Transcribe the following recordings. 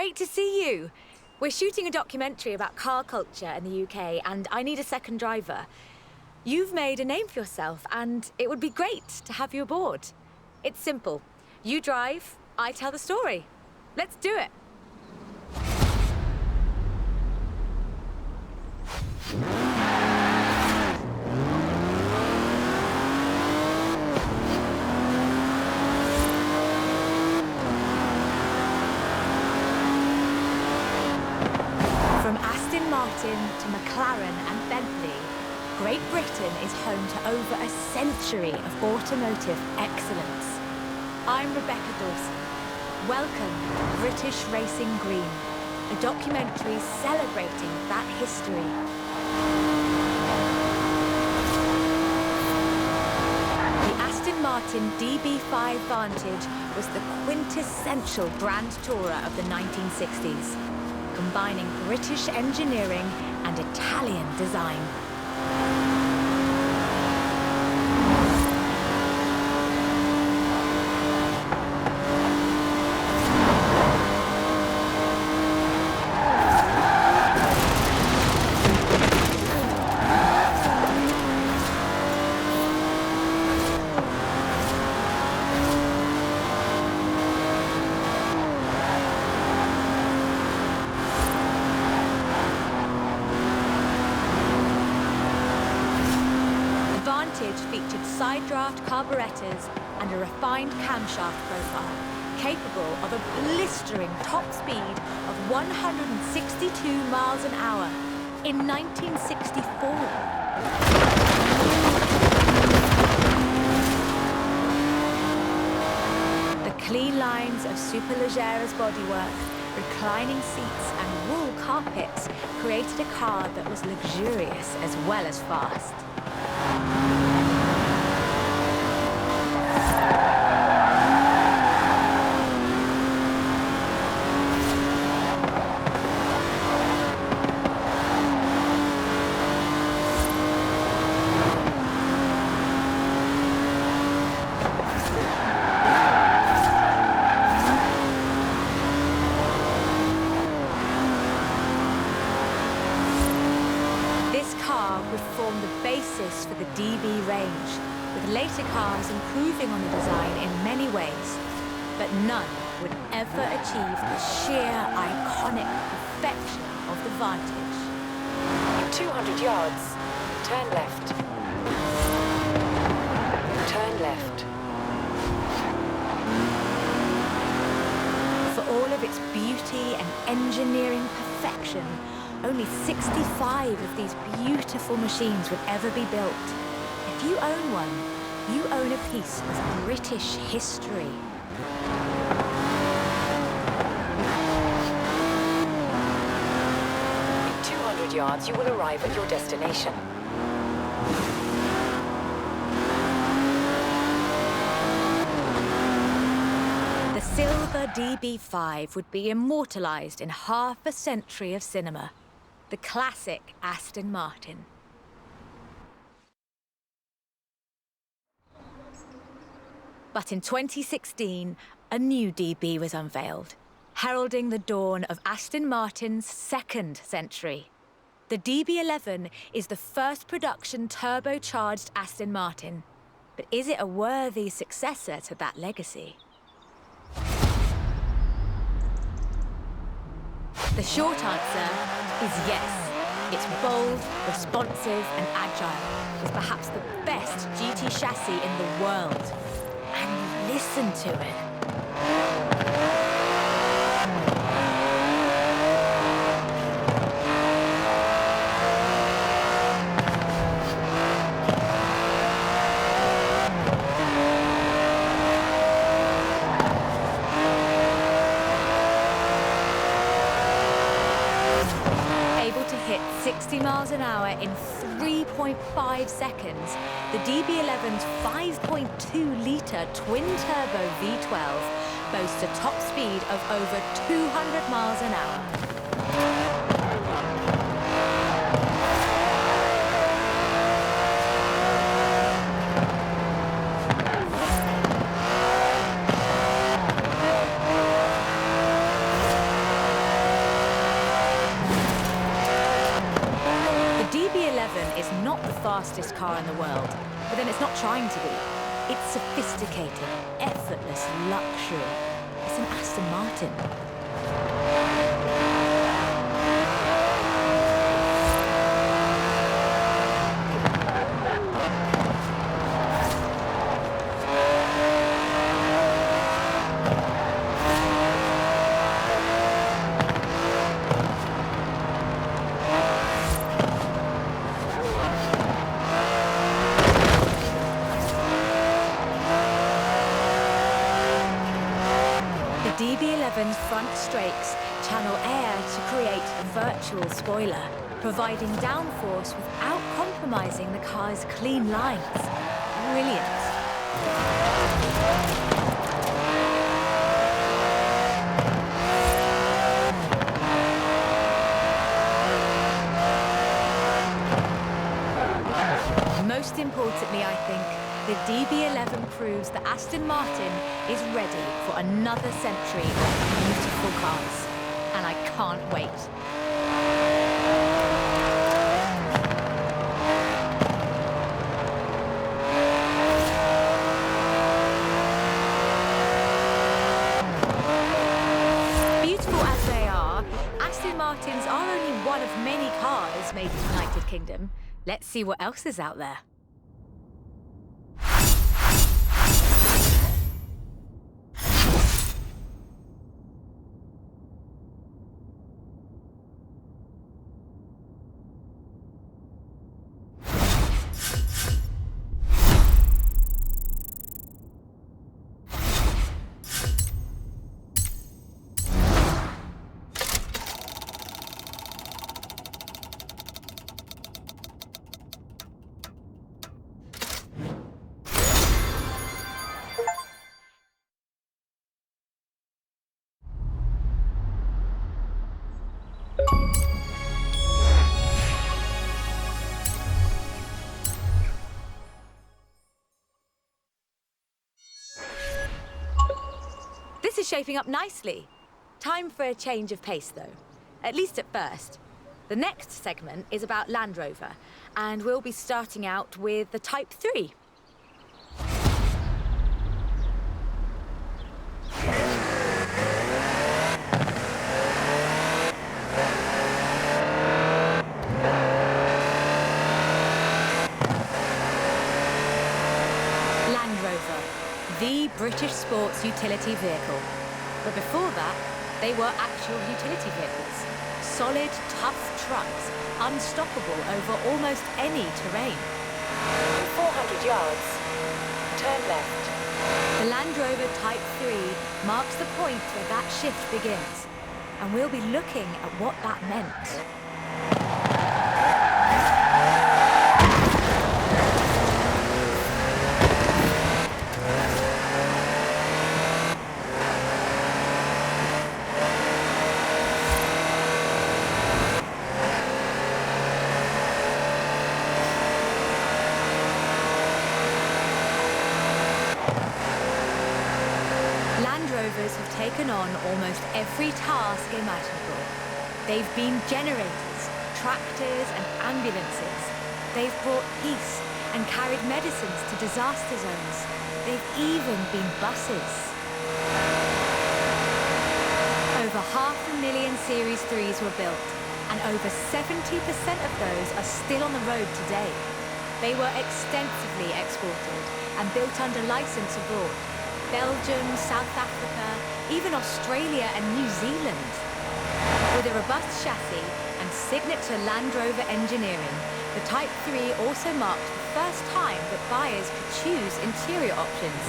great to see you. We're shooting a documentary about car culture in the UK, and I need a second driver. You've made a name for yourself, and it would be great to have you aboard. It's simple. You drive, I tell the story. Let's do it. From Aston Martin to McLaren and Bentley, Great Britain is home to over a century of automotive excellence. I'm Rebecca Dawson. Welcome to British Racing Green, a documentary celebrating that history. The Aston Martin DB5 Vantage was the quintessential Grand Tourer of the 1960s, combining British engineering and Italian design. Featured side-draft carburetors and a refined camshaft profile, capable of a blistering top speed of 162 miles an hour in 1964. The clean lines of Superleggera's bodywork, reclining seats and wool carpets created a car that was luxurious as well as fast. For the DB range, with later cars improving on the design in many ways, but none would ever achieve the sheer iconic perfection of the Vantage. In 200 yards, turn left. Turn left. For all of its beauty and engineering perfection, only 65 of these beautiful machines would ever be built. If you own one, you own a piece of British history. In 200 yards, you will arrive at your destination. The silver DB5 would be immortalized in half a century of cinema. The classic Aston Martin. But in 2016, a new DB was unveiled, heralding the dawn of Aston Martin's second century. The DB11 is the first production turbocharged Aston Martin. But is it a worthy successor to that legacy? The short answer is yes. It's bold, responsive, and agile, with perhaps the best GT chassis in the world. And listen to it. Able to hit 60 miles an hour in 3.5 seconds, the DB11's 5.2-litre twin-turbo V12 boasts a top speed of over 200 miles an hour. DB11 is not the fastest car in the world, but then it's not trying to be. It's sophisticated, effortless luxury. It's an Aston Martin. DB11's front strakes channel air to create a virtual spoiler, providing downforce without compromising the car's clean lines. Brilliant. Most importantly, I think, the DB11 proves that Aston Martin is ready for another century of beautiful cars. And I can't wait. Beautiful as they are, Aston Martins are only one of many cars made in the United Kingdom. Let's see what else is out there. This is shaping up nicely. Time for a change of pace, though. At least at first. The next segment is about Land Rover, and we'll be starting out with the Type 3. Land Rover, the British sports utility vehicle. But before that, they were actual utility vehicles. Solid, tough trucks, unstoppable over almost any terrain. 400 yards. Turn left. The Land Rover Type 3 marks the point where that shift begins, and we'll be looking at what that meant. Have taken on almost every task imaginable. They've been generators, tractors and ambulances. They've brought peace and carried medicines to disaster zones. They've even been buses. Over 500,000 Series 3s were built, and over 70% of those are still on the road today. They were extensively exported and built under license abroad. Belgium, South Africa, even Australia and New Zealand. With a robust chassis and signature Land Rover engineering, the Type 3 also marked the first time that buyers could choose interior options,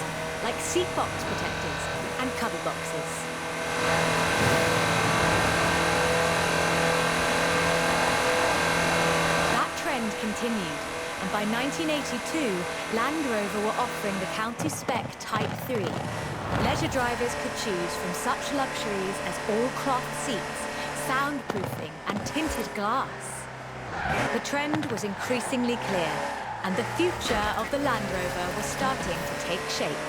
like seat box protectors and cover boxes. That trend continued. And by 1982, Land Rover were offering the county spec Type 3. Leisure drivers could choose from such luxuries as all-cloth seats, soundproofing and tinted glass. The trend was increasingly clear, and the future of the Land Rover was starting to take shape.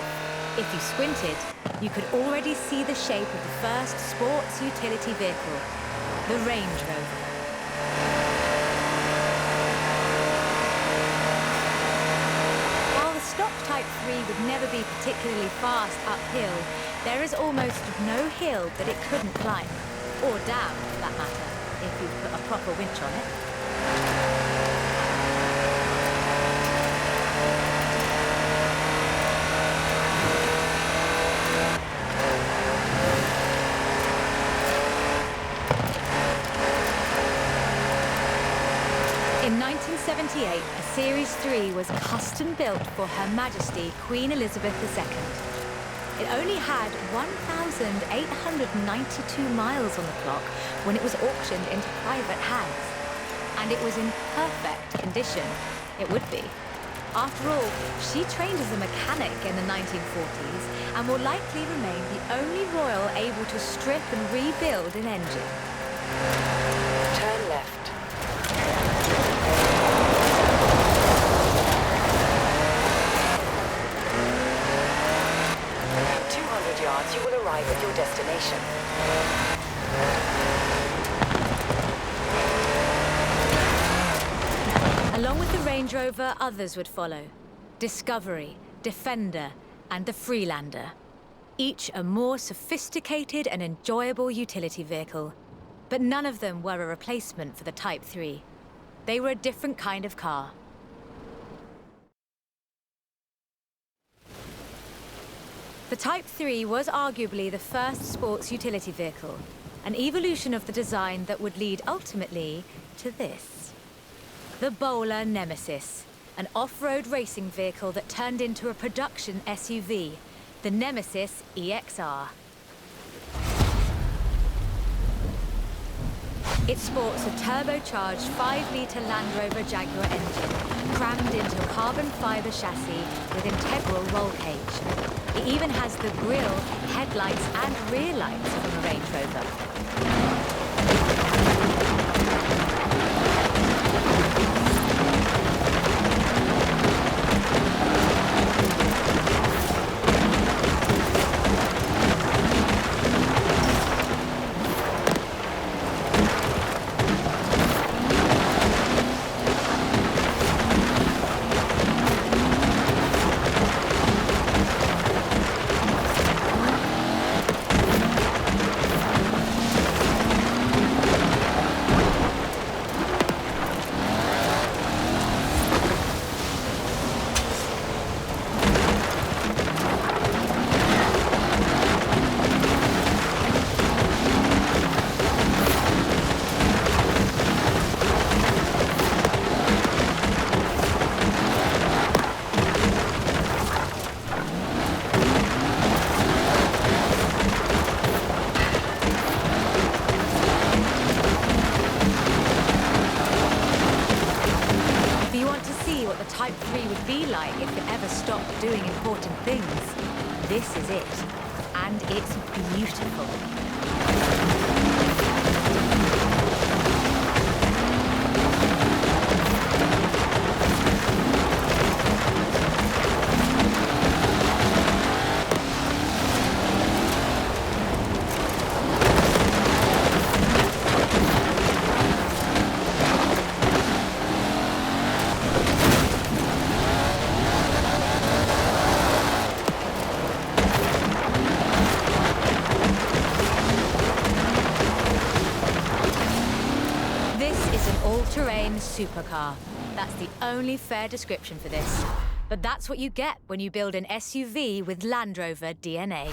If you squinted, you could already see the shape of the first sports utility vehicle, the Range Rover. be particularly fast uphill, there is almost no hill that it couldn't climb, or down for that matter, if you put a proper winch on it. In 1978, a Series 3 was custom built for Her Majesty Queen Elizabeth II. It only had 1,892 miles on the clock when it was auctioned into private hands. And it was in perfect condition. It would be. After all, she trained as a mechanic in the 1940s and will likely remain the only royal able to strip and rebuild an engine. Turn left. 200 yards, you will arrive at your destination. Along with the Range Rover, others would follow. Discovery, Defender, and the Freelander. Each a more sophisticated and enjoyable utility vehicle. But none of them were a replacement for the Type 3. They were a different kind of car. The Type 3 was arguably the first sports utility vehicle, an evolution of the design that would lead ultimately to this. The Bowler Nemesis, an off-road racing vehicle that turned into a production SUV, the Nemesis EXR. It sports a turbocharged 5-litre Land Rover Jaguar engine, crammed into a carbon fibre chassis with integral roll cage. It even has the grille, headlights and rear lights from a Range Rover. Type 3 would be like if it ever stopped doing important things. This is it. And it's beautiful. All-terrain supercar. That's the only fair description for this. But that's what you get when you build an SUV with Land Rover DNA.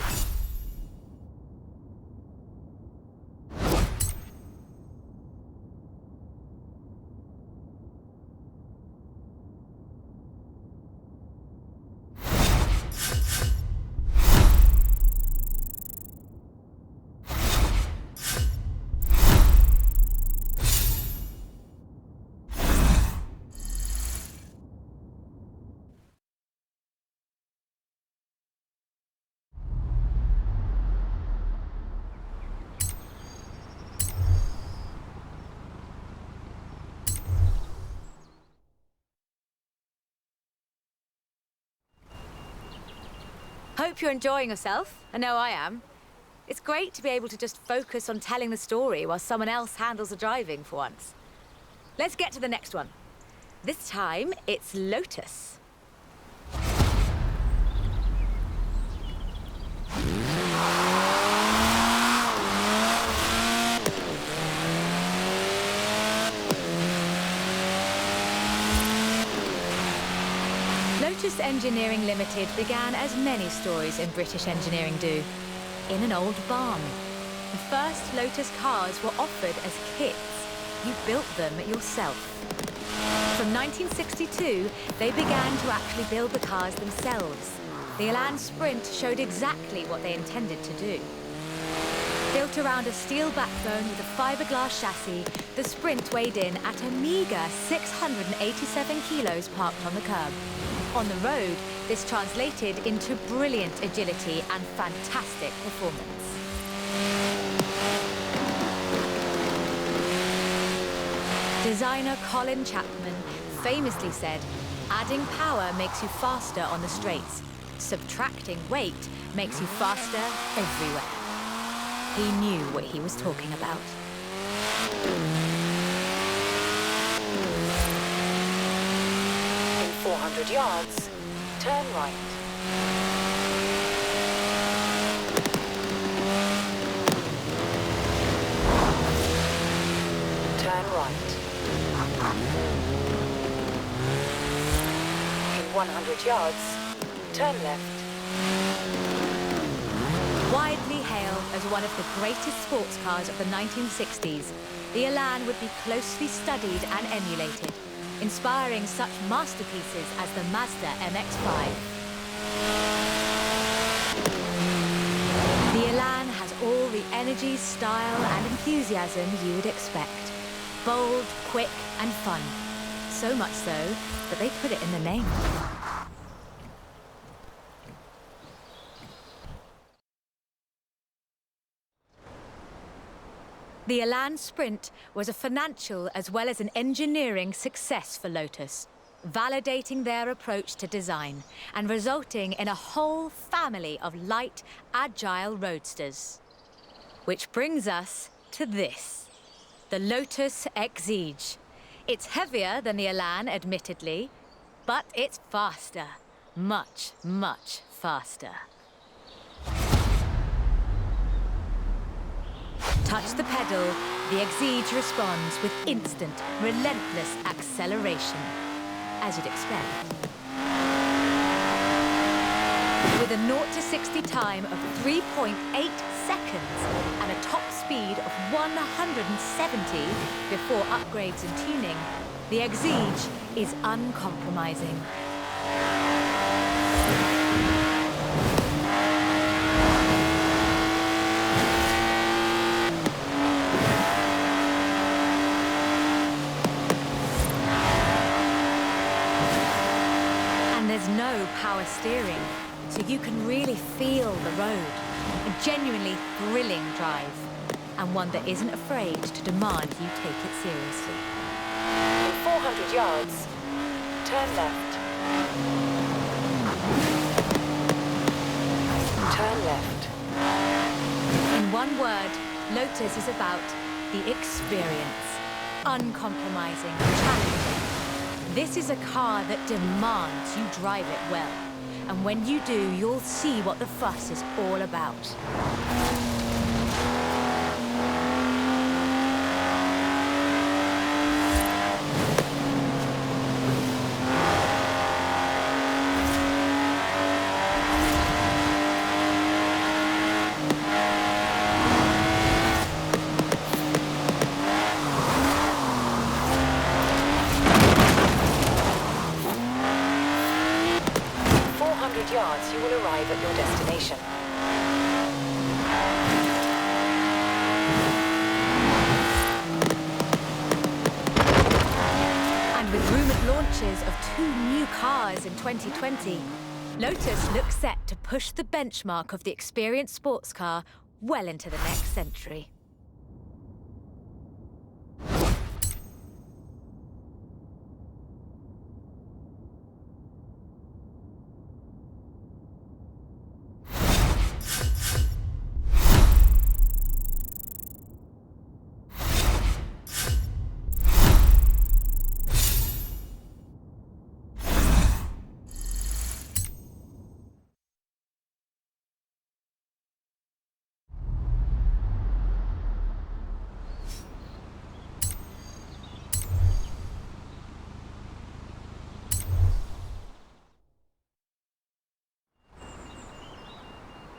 Hope you're enjoying yourself. I know I am. It's great to be able to just focus on telling the story while someone else handles the driving for once. Let's get to the next one. This time, it's Lotus. Lotus Engineering Limited began as many stories in British engineering do, in an old barn. The first Lotus cars were offered as kits. You built them yourself. From 1962, they began to actually build the cars themselves. The Elan Sprint showed exactly what they intended to do. Built around a steel backbone with a fiberglass chassis, the Sprint weighed in at a meager 687 kilos parked on the curb. On the road, this translated into brilliant agility and fantastic performance. Designer Colin Chapman famously said, "Adding power makes you faster on the straights. Subtracting weight makes you faster everywhere." He knew what he was talking about. In 400 yards, turn right. Turn right. In 100 yards, turn left. Widely hailed as one of the greatest sports cars of the 1960s, the Elan would be closely studied and emulated, inspiring such masterpieces as the Mazda MX-5. The Elan has all the energy, style and enthusiasm you would expect. Bold, quick and fun. So much so that they put it in the name. The Elan Sprint was a financial as well as an engineering success for Lotus, validating their approach to design and resulting in a whole family of light, agile roadsters. Which brings us to this, the Lotus Exige. It's heavier than the Elan, admittedly, but it's faster, much, much faster. Touch the pedal, the Exige responds with instant, relentless acceleration, as you'd expect. With a 0 to 60 time of 3.8 seconds and a top speed of 170 before upgrades and tuning, the Exige is uncompromising. There's no power steering, so you can really feel the road. A genuinely thrilling drive, and one that isn't afraid to demand you take it seriously. In 400 yards, turn left. Turn left. In one word, Lotus is about the experience. Uncompromising, challenging. This is a car that demands you drive it well. And when you do, you'll see what the fuss is all about. Yards, you will arrive at your destination. And with rumoured launches of 2 new cars in 2020, Lotus looks set to push the benchmark of the experienced sports car well into the next century.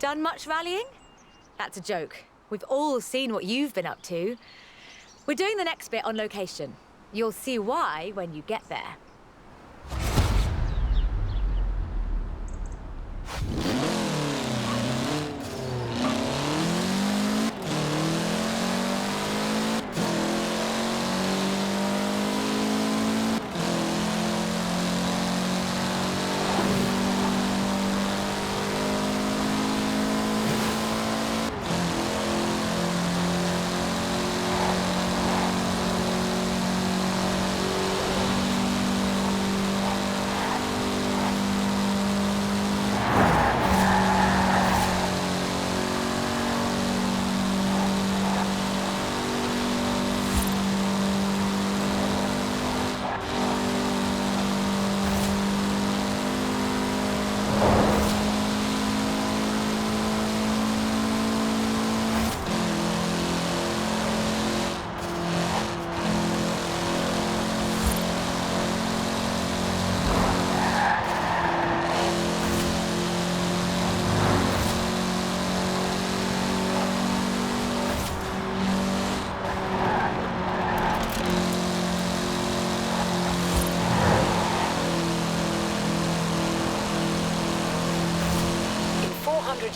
done much rallying? That's a joke. We've all seen what you've been up to. We're doing the next bit on location. You'll see why when you get there.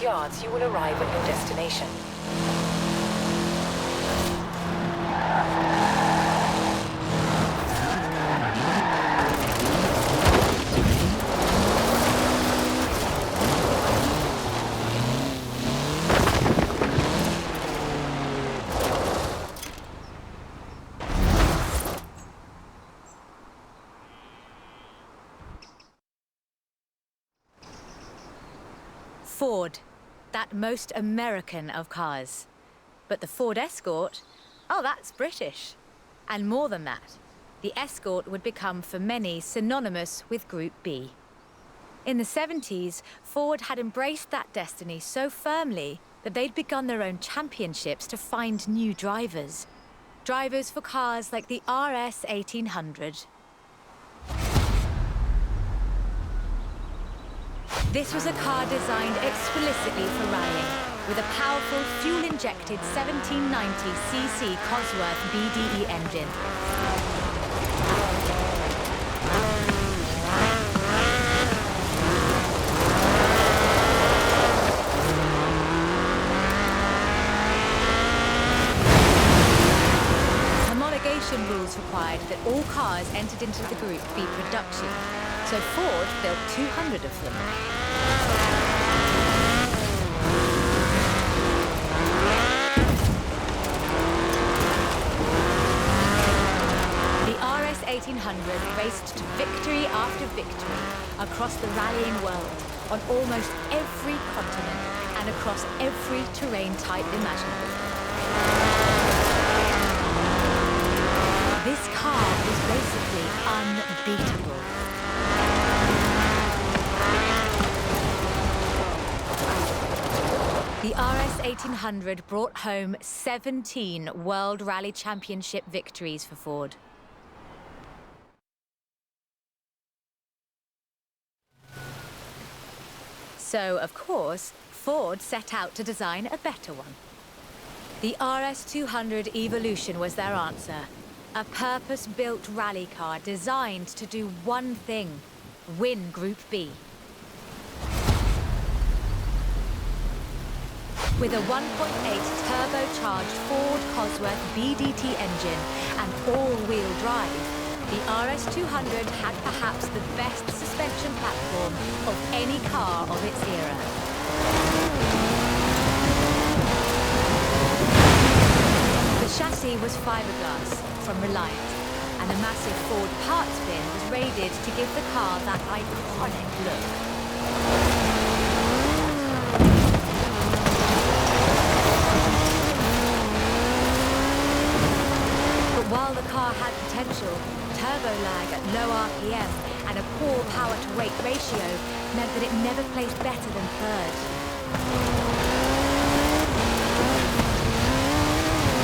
Yards, you will arrive at your destination. Ford. That most American of cars. But the Ford Escort, oh, that's British. And more than that, the Escort would become for many synonymous with Group B. In the 70s, Ford had embraced that destiny so firmly that they'd begun their own championships to find new drivers. Drivers for cars like the RS 1800. This was a car designed explicitly for rallying, with a powerful fuel-injected 1790cc Cosworth BDE engine. Homologation rules required that all cars entered into the Group be production, so Ford built 200 of them. The RS 1800 raced to victory after victory across the rallying world, on almost every continent and across every terrain type imaginable. This car was basically unbeatable. The RS 1800 brought home 17 World Rally Championship victories for Ford. So, of course, Ford set out to design a better one. The RS 200 Evolution was their answer. A purpose-built rally car designed to do one thing: win Group B. With a 1.8 turbocharged Ford Cosworth BDT engine and all-wheel drive, the RS 200 had perhaps the best suspension platform of any car of its era. The chassis was fiberglass from Reliant, and a massive Ford parts bin was raided to give the car that iconic look. While the car had potential, turbo lag at low RPM and a poor power-to-weight ratio meant that it never placed better than third.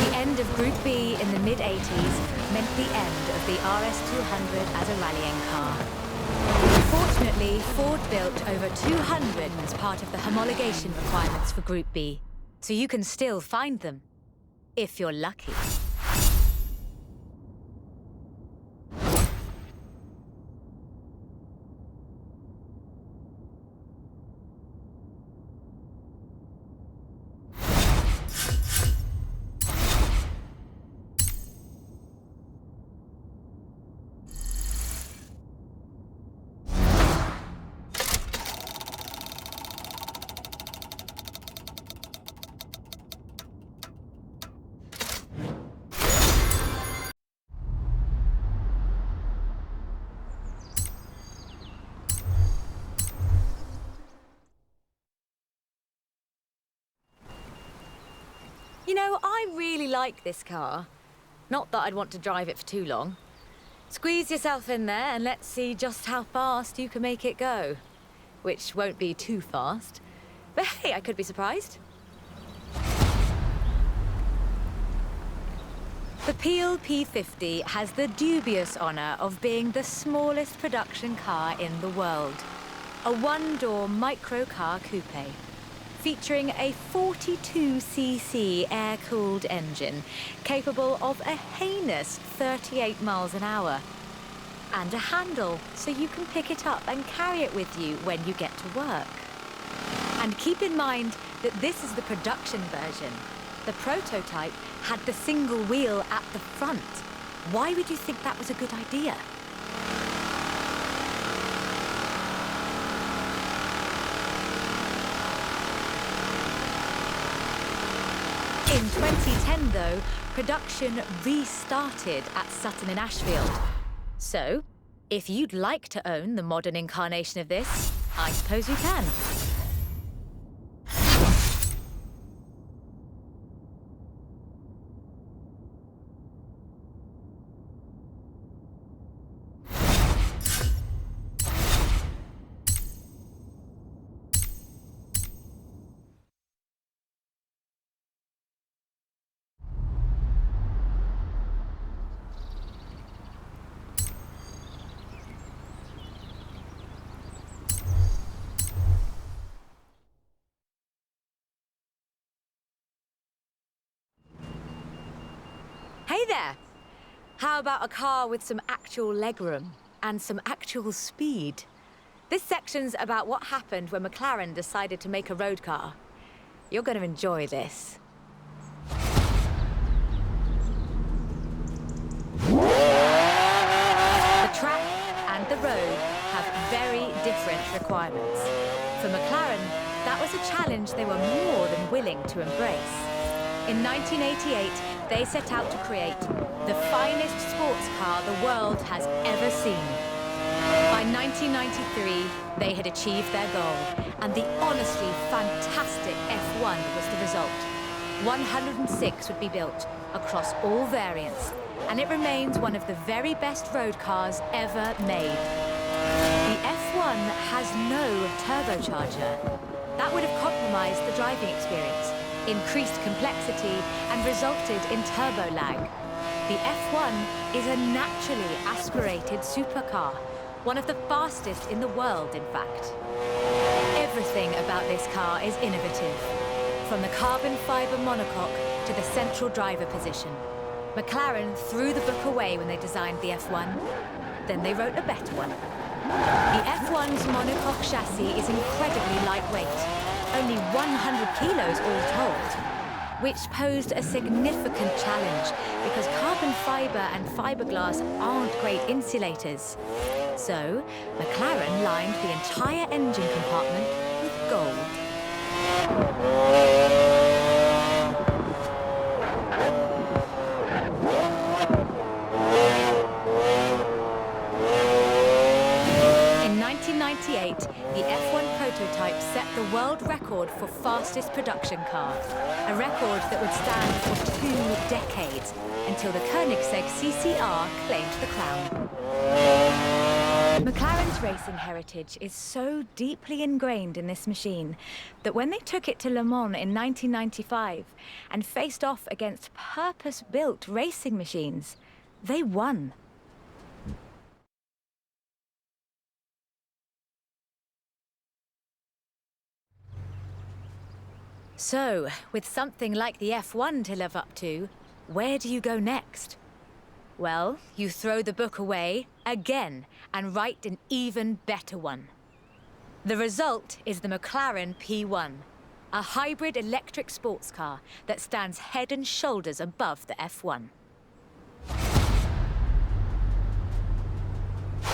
The end of Group B in the mid-80s meant the end of the RS 200 as a rallying car. Unfortunately, Unfortunately, Ford built over 200 as part of the homologation requirements for Group B, so you can still find them, if you're lucky. You know, I really like this car. Not that I'd want to drive it for too long. Squeeze yourself in there and let's see just how fast you can make it go. Which won't be too fast. But hey, I could be surprised. The Peel P50 has the dubious honour of being the smallest production car in the world. A one-door microcar coupe, featuring a 42cc air-cooled engine capable of a heinous 38 miles an hour. And a handle, so you can pick it up and carry it with you when you get to work. And keep in mind that this is the production version. The prototype had the single wheel at the front. Why would you think that was a good idea? In 2010, though, production restarted at Sutton in Ashfield. So, if you'd like to own the modern incarnation of this, I suppose you can. Hey there! How about a car with some actual legroom and some actual speed? This section's about what happened when McLaren decided to make a road car. You're going to enjoy this. The track and the road have very different requirements. For McLaren, that was a challenge they were more than willing to embrace. In 1988, they set out to create the finest sports car the world has ever seen. By 1993, they had achieved their goal, and the honestly fantastic F1 was the result. 106 would be built across all variants, and it remains one of the very best road cars ever made. The F1 has no turbocharger. That would have compromised the driving experience, increased complexity, and resulted in turbo lag. The F1 is a naturally aspirated supercar, one of the fastest in the world, in fact. Everything about this car is innovative, from the carbon fibre monocoque to the central driver position. McLaren threw the book away when they designed the F1. Then they wrote a better one. The F1's monocoque chassis is incredibly lightweight, only 100 kilos all told, which posed a significant challenge because carbon fibre and fiberglass aren't great insulators. So, McLaren lined the entire engine compartment with gold. In 1998, the F1 prototype set the world record for fastest production car, a record that would stand for 2 decades until the Koenigsegg CCR claimed the crown. McLaren's racing heritage is so deeply ingrained in this machine that when they took it to Le Mans in 1995 and faced off against purpose-built racing machines, they won. So, with something like the F1 to live up to, where do you go next? Well, you throw the book away again and write an even better one. The result is the McLaren P1, a hybrid electric sports car that stands head and shoulders above the F1.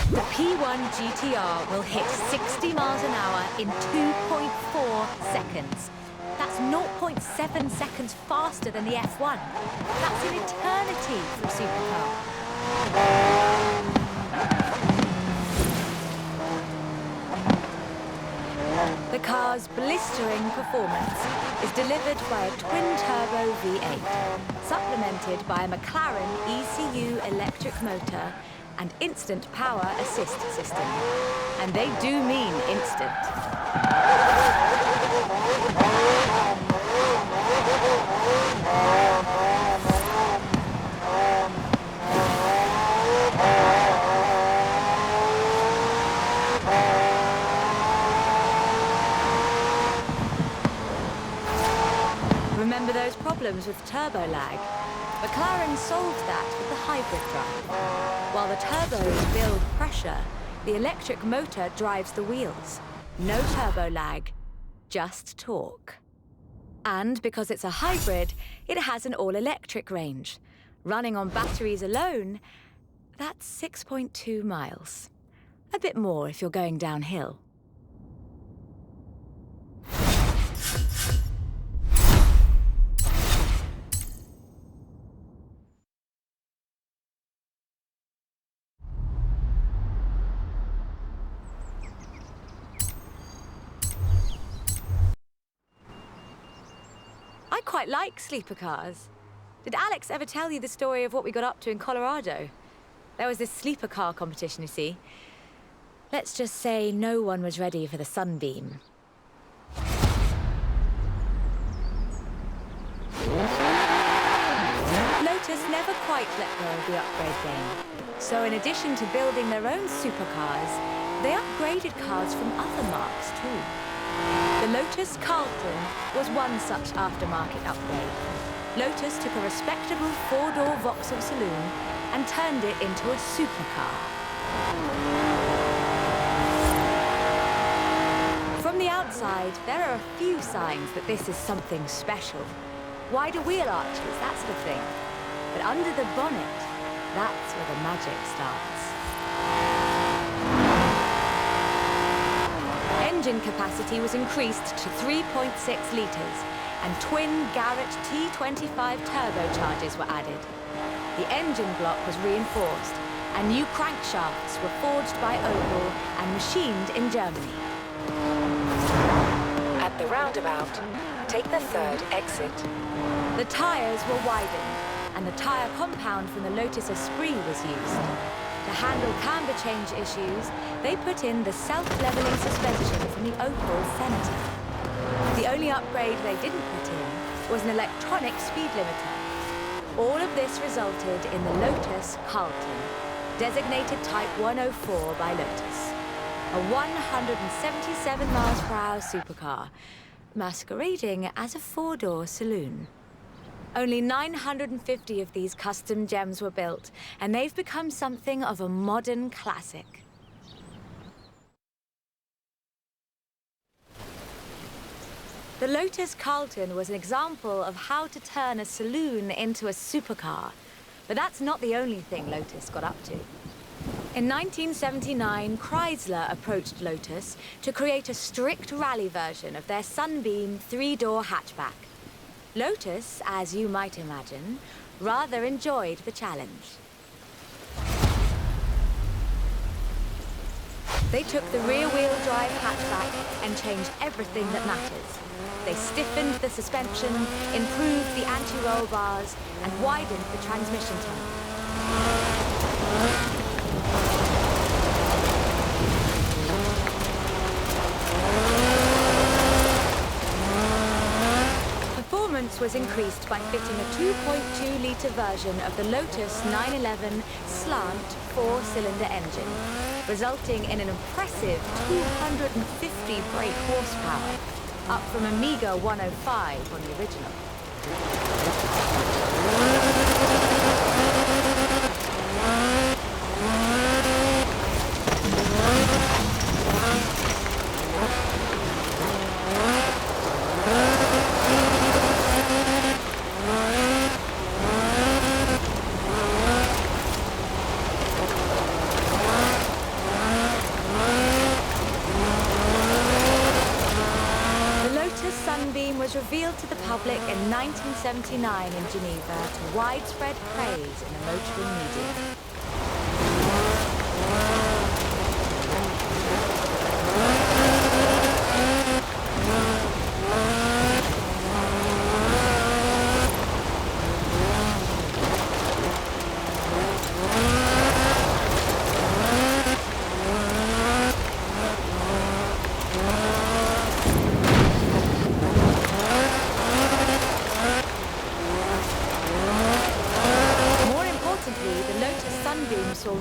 The P1 GTR will hit 60 miles an hour in 2.4 seconds. That's 0.7 seconds faster than the F1. That's an eternity for a supercar. The car's blistering performance is delivered by a twin-turbo V8, supplemented by a McLaren ECU electric motor and instant power assist system. And they do mean instant. Remember those problems with turbo lag? McLaren solved that with the hybrid drive. While the turbos build pressure, the electric motor drives the wheels. No turbo lag, just torque. And because it's a hybrid, it has an all-electric range. Running on batteries alone, that's 6.2 miles. A bit more if you're going downhill. I quite like sleeper cars. Did Alex ever tell you the story of what we got up to in Colorado? There was this sleeper car competition, you see. Let's just say no one was ready for the sunbeam. Lotus never quite let go of the upgrade game. So in addition to building their own supercars, they upgraded cars from other marques too. The Lotus Carlton was one such aftermarket upgrade. Lotus took a respectable four-door Vauxhall saloon and turned it into a supercar. From the outside, there are a few signs that this is something special. Wider wheel arches, that sort of thing. But under the bonnet, that's where the magic starts. Engine capacity was increased to 3.6 litres, and twin Garrett T25 turbochargers were added. The engine block was reinforced, and new crankshafts were forged by Opel and machined in Germany. At the roundabout, take the third exit. The tyres were widened, and the tyre compound from the Lotus Esprit was used. To handle camber change issues, they put in the self-leveling suspension from the Opel Senator. The only upgrade they didn't put in was an electronic speed limiter. All of this resulted in the Lotus Carlton, designated Type 104 by Lotus. A 177 miles per hour supercar, masquerading as a four-door saloon. Only 950 of these custom gems were built, and they've become something of a modern classic. The Lotus Carlton was an example of how to turn a saloon into a supercar, but that's not the only thing Lotus got up to. In 1979, Chrysler approached Lotus to create a strict rally version of their Sunbeam three-door hatchback. Lotus, as you might imagine, rather enjoyed the challenge. They took the rear-wheel drive hatchback and changed everything that matters. They stiffened the suspension, improved the anti-roll bars, and widened the transmission tunnel. Performance was increased by fitting a 2.2-litre version of the Lotus 911 slant four-cylinder engine, resulting in an impressive 250 brake horsepower. up from a meager 105 on the original. Was revealed to the public in 1979 in Geneva to widespread praise in the motoring media.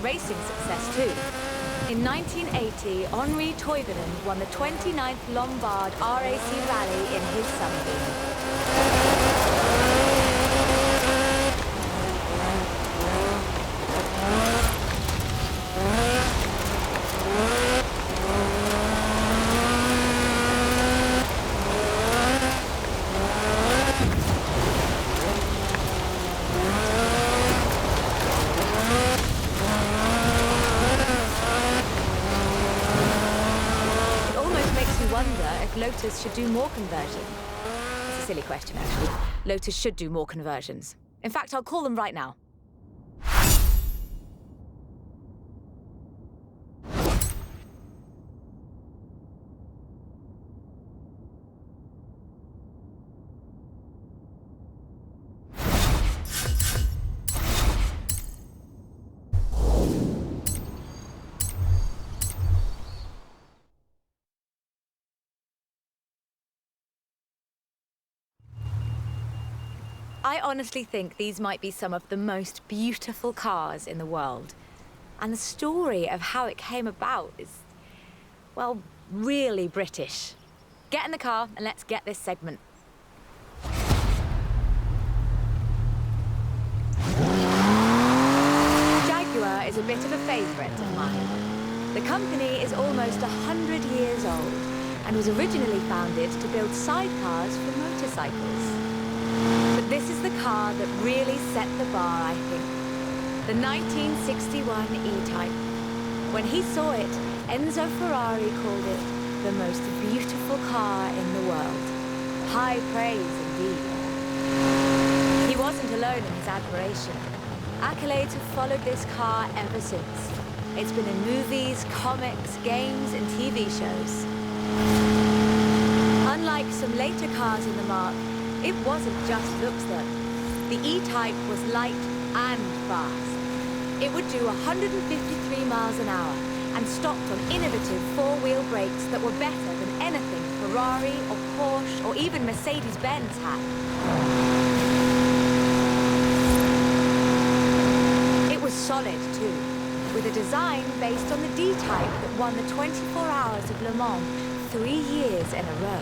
Racing success too. In 1980, Henri Toivonen won the 29th Lombard RAC Rally in his Sunbeam. Lotus should do more conversions. It's a silly question, actually. Lotus should do more conversions. In fact, I'll call them right now. I honestly think these might be some of the most beautiful cars in the world. And the story of how it came about is, well, really British. Get in the car and let's get this segment. Jaguar is a bit of a favourite of mine. The company is almost 100 years old and was originally founded to build sidecars for motorcycles. But this is the car that really set the bar, I think. The 1961 E-Type. When he saw it, Enzo Ferrari called it the most beautiful car in the world. High praise indeed. He wasn't alone in his admiration. Accolades have followed this car ever since. It's been in movies, comics, games, and TV shows. Unlike some later cars in the marque, it wasn't just looks though. The E-Type was light and fast. It would do 153 miles an hour and stopped on innovative four-wheel brakes that were better than anything Ferrari or Porsche or even Mercedes-Benz had. It was solid too, with a design based on the D-Type that won the 24 Hours of Le Mans 3 years in a row.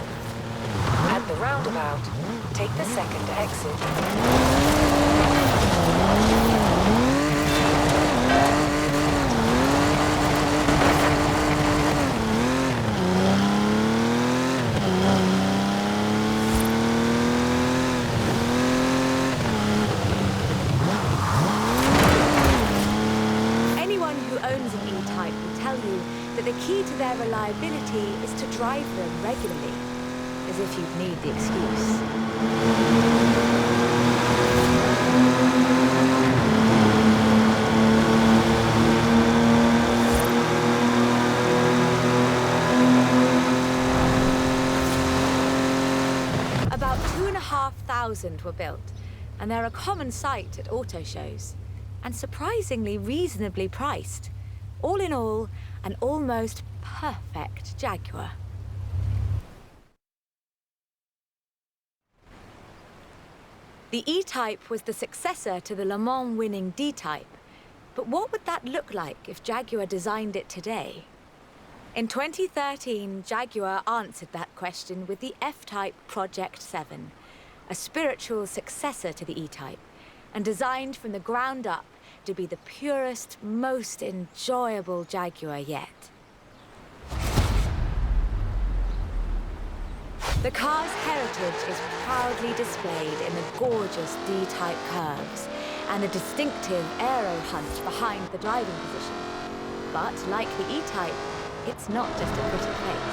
At the roundabout, take the second exit. Anyone who owns an E-Type will tell you that the key to their reliability is to drive them regularly. As if you'd need the excuse. About 2,500 were built, and they're a common sight at auto shows, and surprisingly reasonably priced. All in all, an almost perfect Jaguar. The E-Type was the successor to the Le Mans winning D-Type. But what would that look like if Jaguar designed it today? In 2013, Jaguar answered that question with the F-Type Project 7, a spiritual successor to the E-Type, and designed from the ground up to be the purest, most enjoyable Jaguar yet. The car's heritage is proudly displayed in the gorgeous D-Type curves and the distinctive aero hunch behind the driving position. But like the E-Type, it's not just a pretty face.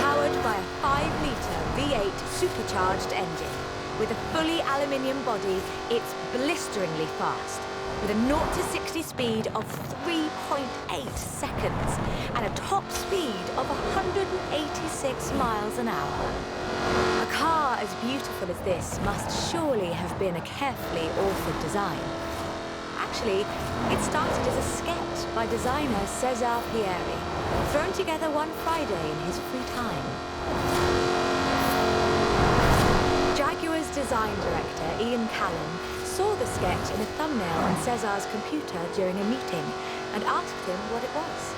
Powered by a 5-litre V8 supercharged engine, with a fully aluminium body, it's blisteringly fast, with a 0 to 60 speed of 3.8 seconds and a top speed of 186 miles an hour. A car as beautiful as this must surely have been a carefully authored design. Actually, it started as a sketch by designer César Pieri, thrown together one Friday in his free time. Jaguar's design director, Ian Callum, saw the sketch in a thumbnail on César's computer during a meeting and asked him what it was.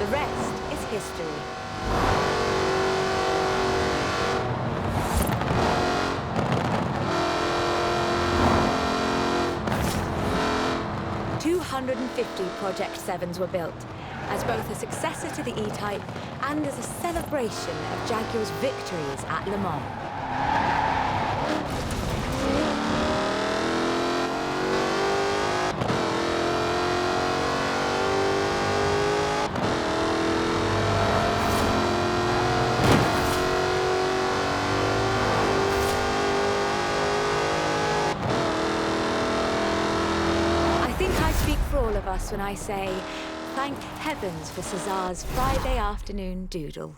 The rest is history. "250 Project 7s were built, as both a successor to the E-Type and as a celebration of Jaguar's victories at Le Mans. All of us when I say, thank heavens for César's Friday afternoon doodle.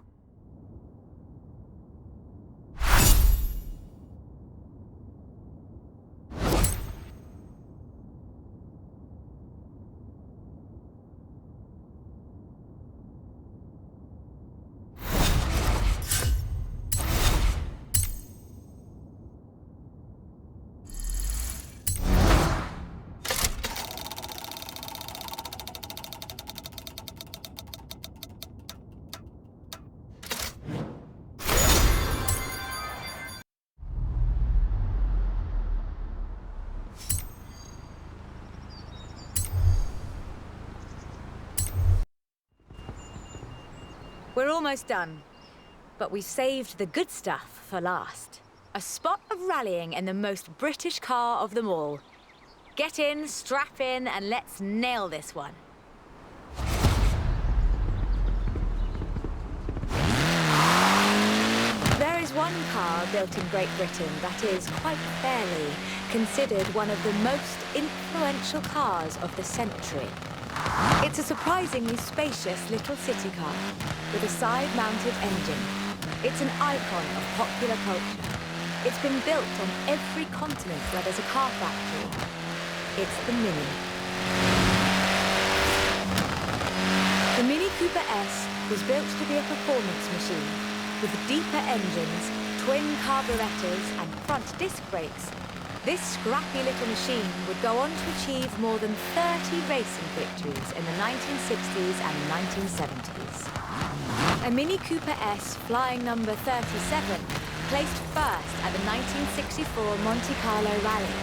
We're almost done, but we've saved the good stuff for last. A spot of rallying in the most British car of them all. Get in, strap in, and let's nail this one. There is one car built in Great Britain that is, quite fairly, considered one of the most influential cars of the century. It's a surprisingly spacious little city car with a side-mounted engine. It's an icon of popular culture. It's been built on every continent where there's a car factory. It's the Mini. The Mini Cooper S was built to be a performance machine with deeper engines, twin carburetors and front disc brakes. This scrappy little machine would go on to achieve more than 30 racing victories in the 1960s and 1970s. A Mini Cooper S flying number 37 placed first at the 1964 Monte Carlo Rally.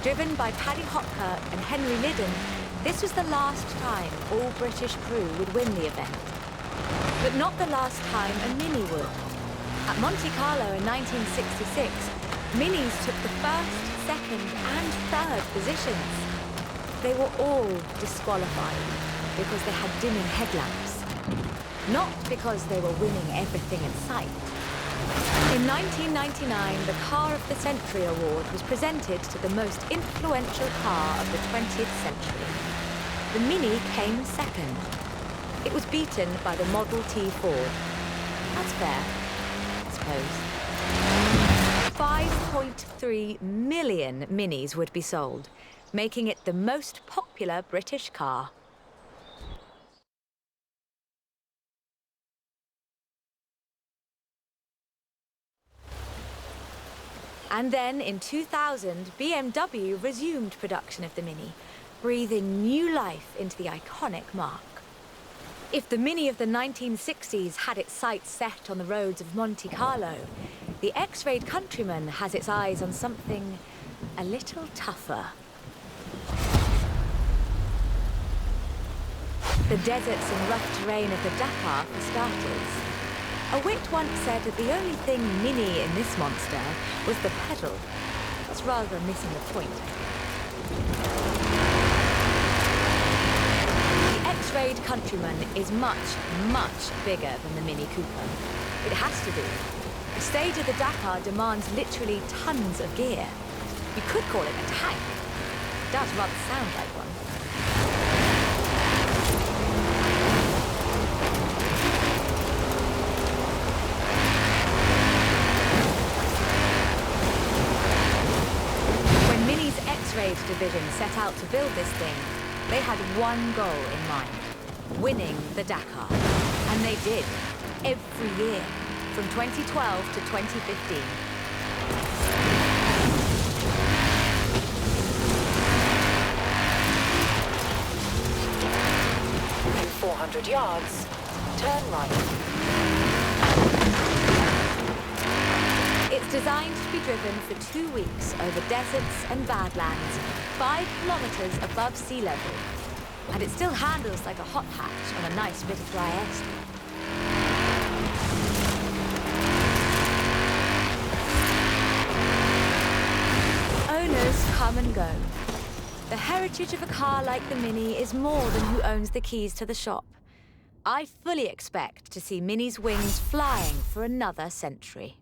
Driven by Paddy Hopkirk and Henry Liddon, this was the last time all British crew would win the event. But not the last time a Mini would. At Monte Carlo in 1966, Minis took the first, second and third positions. They were all disqualified because they had dimming headlamps, not because they were winning everything in sight. In 1999, the Car of the Century Award was presented to the most influential car of the 20th century. The Mini came second. It was beaten by the Model T Ford. That's fair, I suppose. 5.3 million Minis would be sold, making it the most popular British car. And then in 2000, BMW resumed production of the Mini, breathing new life into the iconic mark. If the Mini of the 1960s had its sights set on the roads of Monte Carlo, the X-rayed Countryman has its eyes on something a little tougher. The deserts and rough terrain of the Dakar for starters. A wit once said that the only thing mini in this monster was the pedal. That's rather missing the point. The X-rayed Countryman is much, much bigger than the Mini Cooper. It has to be. The stage of the Dakar demands literally tons of gear. You could call it a tank. It does rather sound like one. When Mini's X-Rayed division set out to build this thing, they had one goal in mind: winning the Dakar. And they did, every year, from 2012 to 2015. 400 yards, turn right. It's designed to be driven for 2 weeks over deserts and badlands, 5 kilometers above sea level. And it still handles like a hot hatch on a nice bit of dry airspeed. Owners come and go. The heritage of a car like the Mini is more than who owns the keys to the shop. I fully expect to see Mini's wings flying for another century.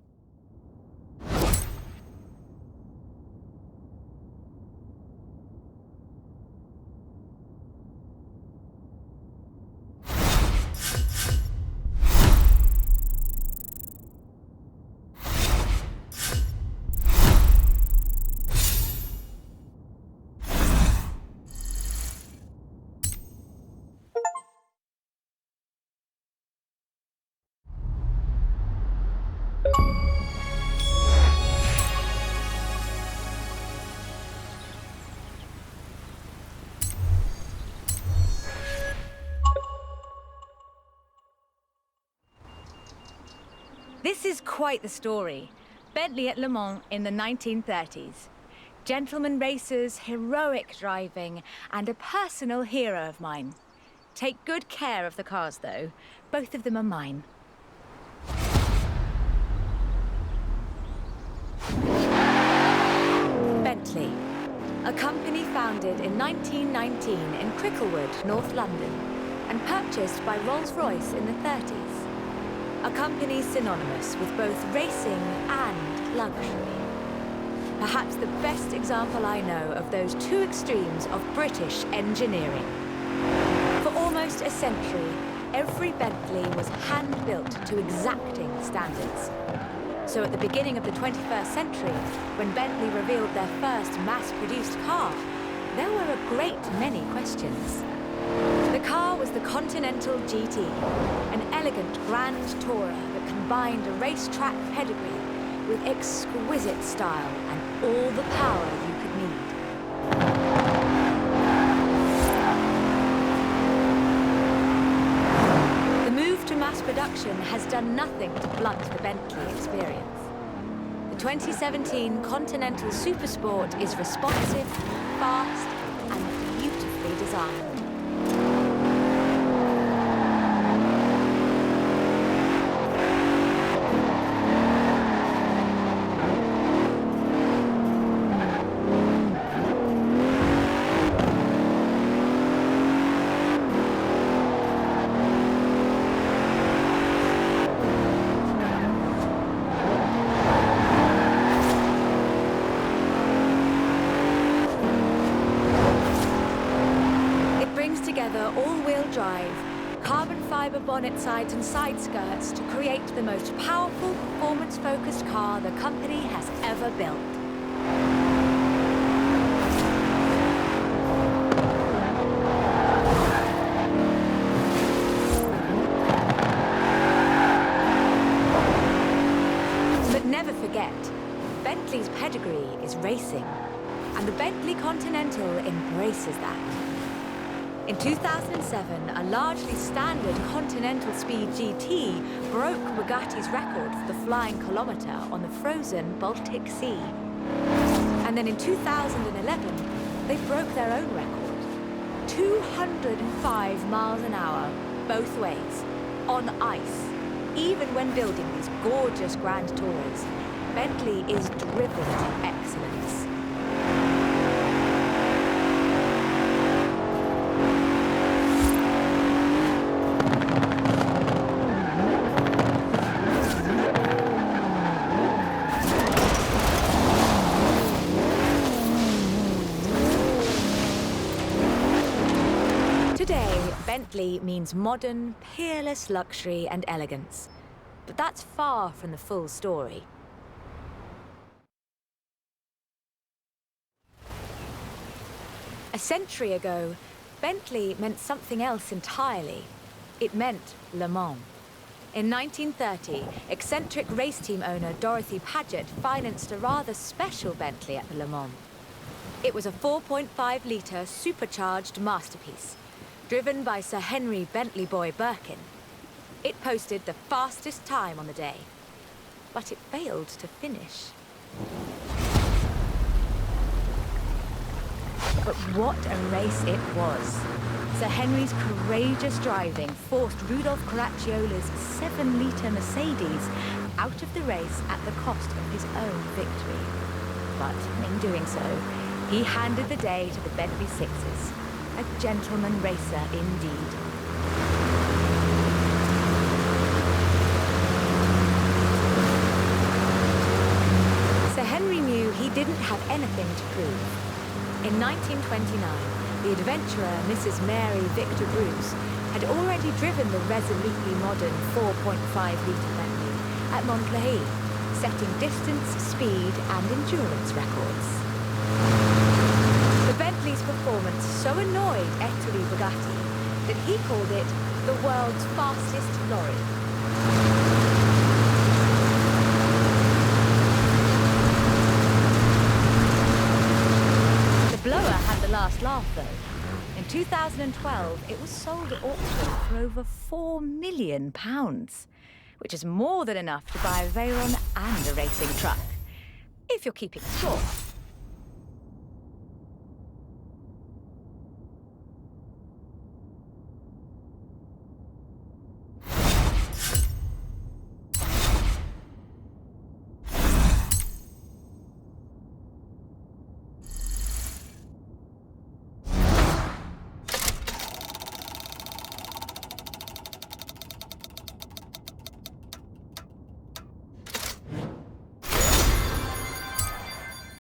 This is quite the story. Bentley at Le Mans in the 1930s. Gentleman racers, heroic driving, and a personal hero of mine. Take good care of the cars, though. Both of them are mine. Bentley, a company founded in 1919 in Cricklewood, North London, and purchased by Rolls-Royce in the 30s. A company synonymous with both racing and luxury. Perhaps the best example I know of those two extremes of British engineering. For almost a century, every Bentley was hand-built to exacting standards. So at the beginning of the 21st century, when Bentley revealed their first mass-produced car, there were a great many questions. The car was the Continental GT, an elegant grand tourer that combined a racetrack pedigree with exquisite style and all the power you could need. The move to mass production has done nothing to blunt the Bentley experience. The 2017 Continental Supersport is responsive, fast, and beautifully designed. Together all-wheel drive, carbon fiber bonnet sides and side skirts to create the most powerful, performance-focused car the company has ever built. But never forget, Bentley's pedigree is racing, and the Bentley Continental embraces that. In 2007, a largely standard Continental Speed GT broke Bugatti's record for the flying kilometre on the frozen Baltic Sea. And then in 2011, they broke their own record. 205 miles an hour, both ways, on ice. Even when building these gorgeous Grand Tours, Bentley is driven to excellence. Today, Bentley means modern, peerless luxury and elegance. But that's far from the full story. A century ago, Bentley meant something else entirely. It meant Le Mans. In 1930, eccentric race team owner Dorothy Paget financed a rather special Bentley at the Le Mans. It was a 4.5-litre supercharged masterpiece, driven by Sir Henry Bentley Boy Birkin. It posted the fastest time on the day, but it failed to finish. But what a race it was. Sir Henry's courageous driving forced Rudolf Caracciola's 7-litre Mercedes out of the race at the cost of his own victory. But in doing so, he handed the day to the Bentley Sixes, a gentleman racer indeed. Sir Henry knew he didn't have anything to prove. In 1929, the adventurer Mrs. Mary Victor Bruce had already driven the resolutely modern 4.5-litre Bentley at Montpellier, setting distance, speed and endurance records. The Bentley's performance so annoyed Ettore Bugatti that he called it the world's fastest lorry. Blower had the last laugh, though. In 2012, it was sold at auction for over £4 million, which is more than enough to buy a Veyron and a racing truck, if you're keeping score.